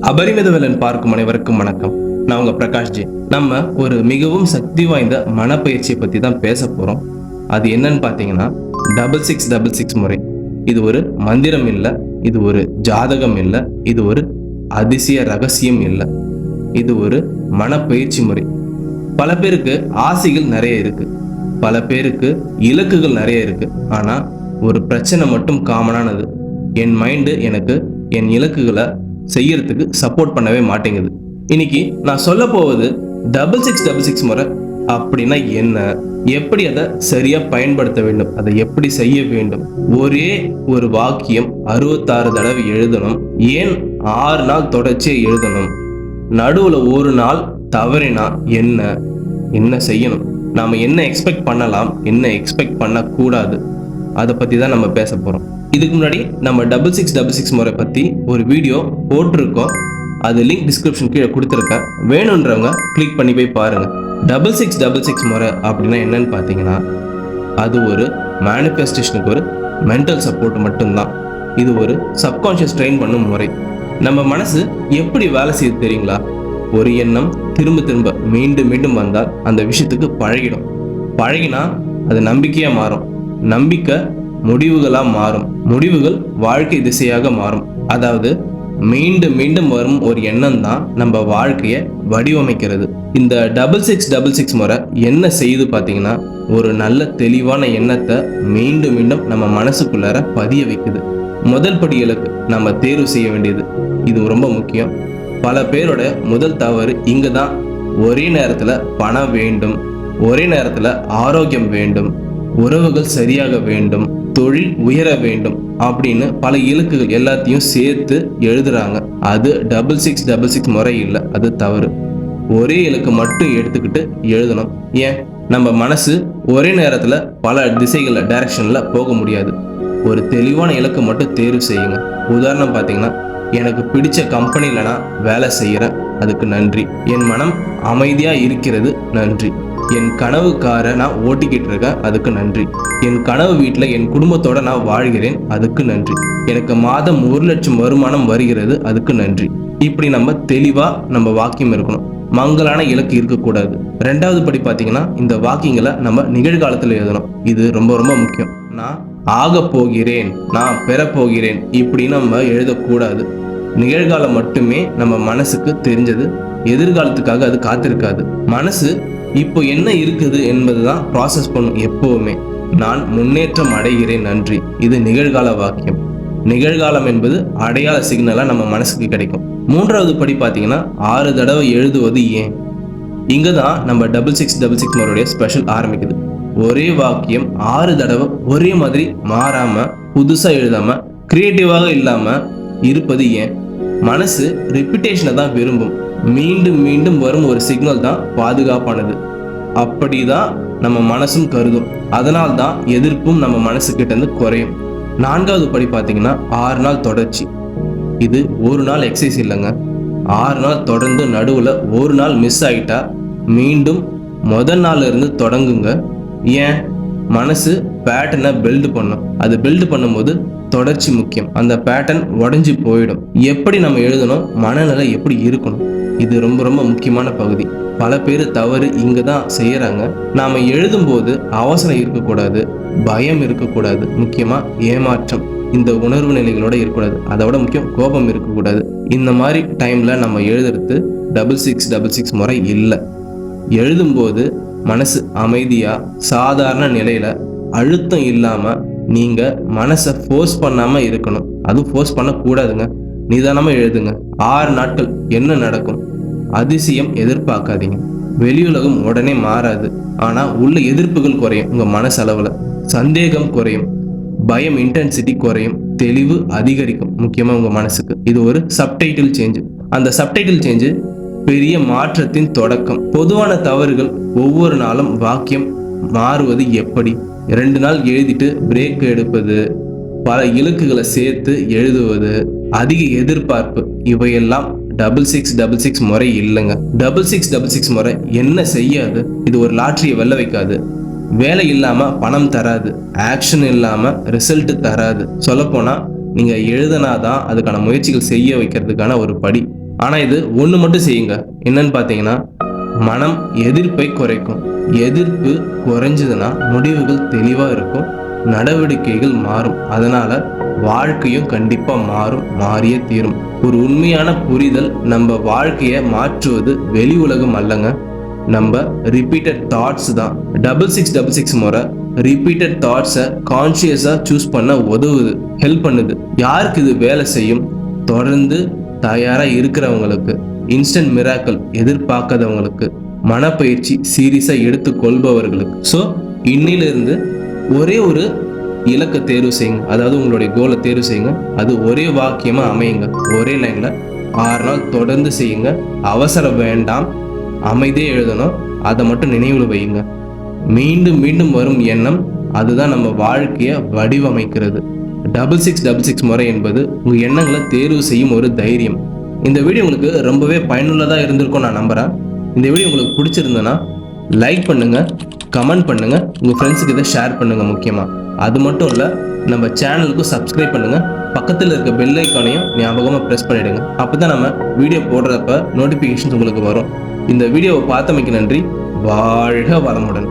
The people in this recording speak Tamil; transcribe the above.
அபரிமித வேலன் பார்க்கும் அனைவருக்கும் வணக்கம். நான் உங்க பிரகாஷ்ஜி. நம்ம ஒரு மிகவும் சக்தி வாய்ந்த மனப்பயிற்சியை பத்தி தான் பேச போறோம். அது என்னன்னு பாத்தீங்கன்னா 6666 முறை. இது ஒரு மந்திரம் இல்லை, இது ஒரு ஜாதகம் இல்லை, இது ஒரு அதிசய ரகசியம் இல்லை, இது ஒரு மனப்பயிற்சி முறை. பல பேருக்கு ஆசைகள் நிறைய இருக்கு, பல பேருக்கு இலக்குகள் நிறைய இருக்கு. ஆனா ஒரு பிரச்சனை மட்டும் காமனானது. என் மைண்டு எனக்கு என் இலக்குகளை செய்யறதுக்கு சப்போர்ட் பண்ணவே மாட்டேங்குது. இன்னைக்கு நான் சொல்ல போவது 6666 முறை அப்படின்னா என்ன, எப்படி அதை சரியா பயன்படுத்த வேண்டும், அதை எப்படி செய்ய வேண்டும். ஒரே ஒரு வாக்கியம் 66 தடவை எழுதணும். ஏன் 6 நாள் தொடர்ச்சியா எழுதணும்? நடுவுல ஒரு நாள் தவறினா என்ன செய்யணும், நாம என்ன எக்ஸ்பெக்ட் பண்ணலாம், என்ன எக்ஸ்பெக்ட் பண்ணக்கூடாது, அதை பத்தி தான் நம்ம பேச போறோம். இதுக்கு முன்னாடி நம்ம 6666 முறை பத்தி ஒரு வீடியோ போட்டிருக்கோம். அது லிங்க் டிஸ்கிரிப்ஷன் கீழே கொடுத்துருக்கேன். வேணுன்றவங்க கிளிக் பண்ணி போய் பாருங்க. 6666 முறை அப்படின்னா என்னன்னு பார்த்தீங்கன்னா, அது ஒரு மேனிஃபெஸ்டேஷனுக்கு ஒரு மென்டல் சப்போர்ட் மட்டும்தான். இது ஒரு சப்கான்ஷியஸ் ட்ரெயின் பண்ணும் முறை. நம்ம மனசு எப்படி வேலை செய்யுது தெரியுங்களா? ஒரு எண்ணம் திரும்ப மீண்டும் மீண்டும் வந்தால் அந்த விஷயத்துக்கு பழகினா அது நம்பிக்கையா மாறும், நம்பிக்கை முடிவுகளா மாறும், முடிவுகள் வாழ்க்கை திசையாக மாறும். அதாவது மீண்டும் மீண்டும் வரும் ஒரு எண்ணம் தான் நம்ம வாழ்க்கையை வடிவமைக்கிறது. இந்த 6666 முறை என்ன செய்யுது பார்த்தீங்கன்னா, ஒரு நல்ல தெளிவான எண்ணத்தை மீண்டும் மீண்டும் நம்ம மனசுக்குள்ளார பதிய வைக்குது. முதல் படி இலக்கு நம்ம தேர்வு செய்ய வேண்டியது, இது ரொம்ப முக்கியம். பல பேரோட முதல் தவறு இங்க தான். ஒரே நேரத்துல பணம் வேண்டும், ஒரே நேரத்துல ஆரோக்கியம் வேண்டும், உறவுகள் சரியாக வேண்டும், தொழில் உயர வேண்டும் அப்படின்னு பல இலக்குகள் எல்லாத்தையும் சேர்த்து எழுதுறாங்க. அது 6666 முறை இல்லை, அது தவறு. ஒரே இலக்கு மட்டும் எடுத்துக்கிட்டு எழுதணும். ஏன்? நம்ம மனசு ஒரே நேரத்துல பல திசைகள்ல டைரக்ஷன்ல போக முடியாது. ஒரு தெளிவான இலக்கு மட்டும் தேர்வு செய்யுங்க. உதாரணம் பார்த்தீங்கன்னா, எனக்கு பிடிச்ச கம்பெனில நான் வேலை செய்யறேன், அதுக்கு நன்றி. என் மனம் அமைதியா இருக்கிறது, நன்றி. என் கனவு காரை நான் ஓட்டிக்கிட்டு இருக்கேன், அதுக்கு நன்றி. என் கனவு வீட்டில் என் குடும்பத்தோட நான் வாழ்கிறேன், அதுக்கு நன்றி. எனக்கு மாதம் 1 லட்சம் வருமானம் வருகிறது, அதுக்கு நன்றி. இப்படி நம்ம தெளிவா நம்ம வாக்கியம் இருக்கணும். மங்கலான இலக்கு இருக்கக்கூடாது. 2வது படி பார்த்தீங்கன்னா, இந்த வாக்கியங்களை நம்ம நிகழ்காலத்தில் எழுதணும். இது ரொம்ப முக்கியம். நான் ஆக போகிறேன், நான் பெறப்போகிறேன், இப்படி நம்ம எழுதக்கூடாது. நிகழ்காலம் மட்டுமே நம்ம மனசுக்கு தெரிஞ்சது, எதிர்காலத்துக்காக அது காத்திருக்காது. மனசு இப்போ என்ன இருக்குது என்பதுதான் ப்ராசஸ் பண்ணும் எப்பவுமே. நான் முன்னேற்றம் அடைகிறேன், நன்றி. இது நிகழ்கால வாக்கியம். நிகழ்காலம் என்பது அடையாள சிக்னலா நம்ம மனசுக்கு கிடைக்கும். 3வது படி பார்த்தீங்கன்னா, 6 தடவை எழுதுவது. ஏன்? இங்க தான் நம்ம 6666 முறையுடைய ஸ்பெஷல் ஆரம்பிக்குது. ஒரே வாக்கியம் 6 தடவை ஒரே மாதிரி மாறாம, புதுசா எழுதாம, கிரியேட்டிவாக இல்லாம இருப்பது ஏன்? மனசு ரிப்பிட்டேஷனை தான் விரும்பும். மீண்டும் மீண்டும் வரும் ஒரு சிக்னல் தான் பாதுகாப்பானது. அப்படிதான் நம்ம மனசும் கருதும். அதனால தான் எதிர்ப்பும் நம்ம மனசு கிட்ட இருந்து குறையும். 4வது படி பார்த்தீங்கன்னா, 6 நாள் தொடர்ச்சி. இது ஒரு நாள் எக்ஸசைஸ் இல்லைங்க. 6 நாள் தொடர்ந்து நடுவில் ஒரு நாள் மிஸ் ஆயிட்டா மீண்டும் முதல் நாள்ல இருந்து தொடங்குங்க. ஏன்? மனசு பேட்டர்னை பில்டு பண்ணும். அது பில்டு பண்ணும்போது தொடர்ச்சி முக்கியம். அந்த பேட்டர்ன் உடஞ்சி போயிடும். எப்படி நம்ம எழுதணும், மனநிலை எப்படி இருக்கணும், இது ரொம்ப முக்கியமான பகுதி. பல பேர் தவறு இங்க தான் செய்யறாங்க. நாம எழுதும் போது அவசரம் இருக்கக்கூடாது, பயம் இருக்கக்கூடாது, முக்கியமா ஏமாற்றம், இந்த உணர்வு நிலைகளோட இருக்கக்கூடாது. அதோட முக்கியம் கோபம் இருக்கக்கூடாது. இந்த மாதிரி டைம்ல நம்ம எழுதுறது 6666 முறை இல்லை. எழுதும்போது மனசு அமைதியா, சாதாரண நிலையில, அழுத்தம் இல்லாம, நீங்க மனசை ஃபோர்ஸ் பண்ணாம இருக்கணும். அதுவும் ஃபோர்ஸ் பண்ணக்கூடாதுங்க. நிதானமா எழுதுங்க. 6 நாட்கள் என்ன நடக்கும்? அதிசயம் எதிர்பார்க்காதீங்க. வெளியுலகம் உடனே மாறாது. ஆனா உள்ள எதிர்ப்புகள் குறையும். உங்க மனசளவுல சந்தேகம் குறையும், பயம் இன்டென்சிட்டி குறையும், தெளிவு அதிகரிக்கும். முக்கியமா உங்க மனசுக்கு இது ஒரு சப்டைட்டில் சேஞ்ச். அந்த சப்டைட்டில் சேஞ்ச் பெரிய மாற்றத்தின் தொடக்கம். பொதுவான தவறுகள்: ஒவ்வொரு நாளும் வாக்கியம் மாறுவது எப்படி, 2 நாள் எழுதிட்டு பிரேக் எடுப்பது, பல இலக்குகளை சேர்த்து எழுதுவது, அதிக எதிர்பார்ப்பு, இவையெல்லாம் 6666 முறை இல்லைங்க. 6666 முறை என்ன செய்யாது? இது ஒரு லாட்டரியை வெல்ல வைக்காது. வேலை இல்லாம பணம் தராது, ஆக்ஷன் இல்லாம ரிசல்ட் தராது. சொல்ல போனா நீங்க எழுதினாதான் அதுக்கான முயற்சிகள் செய்ய வைக்கிறதுக்கான ஒரு படி. ஆனால் இது ஒன்று மட்டும் செய்யுங்க. என்னன்னு பார்த்தீங்கன்னா, மனம் எதிர்ப்பை குறைக்கும். எதிர்ப்பு குறைஞ்சதுன்னா முடிவுகள் தெளிவாக இருக்கும், நடவடிக்கைகள் மாறும். அதனால வாழ்க்கையும் கண்டிப்பாக மாறும், மாறியே தீரும். ஒரு உண்மையான புரிதல் நம்ம வாழ்க்கையை மாற்றுவது வெளி உலகம் அல்லங்க, நம்ம ரிப்பீட்டட் தாட்ஸ் தான். 6666 முறை ரிப்பீட்டட் தாட்ஸை கான்சியஸாக சூஸ் பண்ண உதவுது, ஹெல்ப் பண்ணுது. யாருக்கு இது வேலை செய்யும்? தொடர்ந்து தயாராக இருக்கிறவங்களுக்கு, இன்ஸ்டன்ட் மிராக்கிள் எதிர்பார்க்காதவங்களுக்கு, மனப்பயிற்சி சீரியஸாக எடுத்துக்கொள்பவர்களுக்கு. ஸோ இன்னிலிருந்து ஒரே ஒரு இலக்கை தேர்வு செய்யுங்க. அதாவது உங்களுடைய கோலை தேர்வு செய்யுங்க. அது ஒரே வாக்கியமாக அமையுங்க. ஒரே லைனில் 6 நாள் தொடர்ந்து செய்யுங்க. அவசரம் வேண்டாம், அமைதியே எழுதணும். அதை மட்டும் நினைவில் வையுங்க. மீண்டும் மீண்டும் வரும் எண்ணம் அதுதான் நம்ம வாழ்க்கையை வடிவமைக்கிறது. 6666 முறை என்பது உங்கள் எண்ணங்களை தேர்வு செய்யும் ஒரு தைரியம். இந்த வீடியோ உங்களுக்கு ரொம்பவே பயனுள்ளதாக இருந்திருக்கும் நான் நம்புகிறேன். இந்த வீடியோ உங்களுக்கு பிடிச்சிருந்ததுன்னா லைக் பண்ணுங்கள், கமெண்ட் பண்ணுங்கள், உங்கள் ஃப்ரெண்ட்ஸுக்கு இதை ஷேர் பண்ணுங்கள். முக்கியமாக அது மட்டும் இல்லை, நம்ம சேனலுக்கும் சப்ஸ்கிரைப் பண்ணுங்கள். பக்கத்தில் இருக்க பெல் ஐக்கானையும் ஞாபகமாக ப்ரெஸ் பண்ணிவிடுங்க. அப்போ தான் நம்ம வீடியோ போடுறப்ப நோட்டிஃபிகேஷன்ஸ் உங்களுக்கு வரும். இந்த வீடியோவை பார்த்தமைக்கு நன்றி. வாழ்க வளமுடன்.